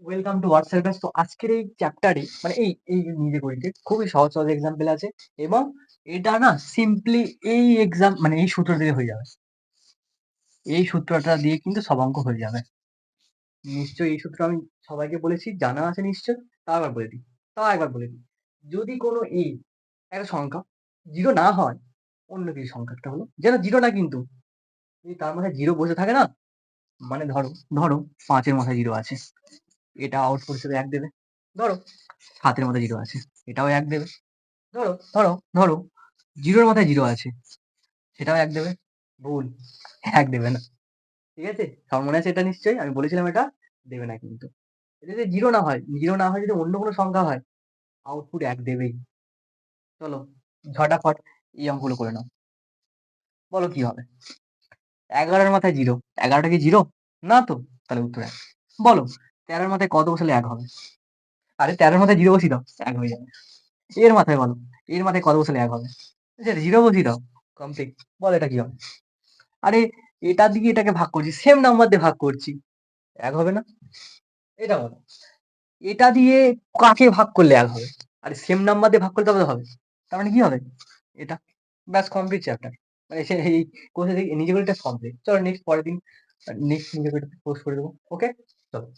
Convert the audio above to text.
Welcome to WhatsApp batch. তো আজকের এই চ্যাপ্টারে মানে এই নিজে করিতে খুবই সহজ সহজ এক্সাম্পল আছে এবং এটা না সিম্পলি এই এক্সাম মানে এই সূত্র দিয়ে হয়ে যাবে। এই সূত্রটা দিয়ে কিন্তু সব অঙ্ক হয়ে যাবে। নিশ্চয়ই এই সূত্র আমি সবাইকে বলেছি, জানা আছে নিশ্চয়। তাও একবার বলে দিই। যদি কোনো একটা সংখ্যা জিরো না হয়, অন্য কিছু সংখ্যা একটা হলো যেন জিরো না, কিন্তু যদি তার মাথায় জিরো বসে থাকে না, মানে ধরো ধরো ৫ এর মাথায় জিরো আছে, এটা আউটপুট হিসেবে ১ দেবে। ধরো ৭ এর মাথায় জিরো আছে, এটাও ১ দেবে। ধরো 0 এর মাথায় 0 আছে, সেটাও ১ দেবে। ভুল, ১ দেবে না। ঠিক আছে? সবার মনে আছে এটা নিশ্চয়ই? আমি বলেছিলাম এটা দেবে না কিন্তু। এটা যদি 0 না হয় যদি অন্য কোনো সংখ্যা হয়, আউটপুট ১ দেবেই। চলো ঝটাফট এই অঙ্কগুলো করে নাও। বলো কি হবে? ১১ এর মাথায় 0, ১১ টা কি 0? না তো, তাহলে উত্তর ১। বলো ১৩ এর মাথায় কত বসালে ১ হবে? আরে ১৩ এর মাথায় 0 বসিয়ে দাও, ১ হয়ে যাবে। এর মাথায় বলো, এর মাথায় কত বসালে ১ হবে? 0 বসিয়ে দাও, কমপ্লিট। বলো এটা কি হবে? আরে এটা দিয়ে এটাকে ভাগ করছি, সেম নাম্বার দিয়ে ভাগ করছি, ১ হবে না? এটা বলো। এটা দিয়ে কাকে ভাগ করলে ১ হবে? আরে সেম নাম্বার দিয়ে ভাগ করলে তবে তো হবে। তার মানে কি হবে? এটা। ব্যাস কমপ্লিট চ্যাপ্টার। মানে সে এই কোর্সে নিজে করে এটা কমপ্লিট। চলো নেক্সট পরের দিন নেক্সট নিজে করে পোস্ট করে দেবো। ওকে? চলো।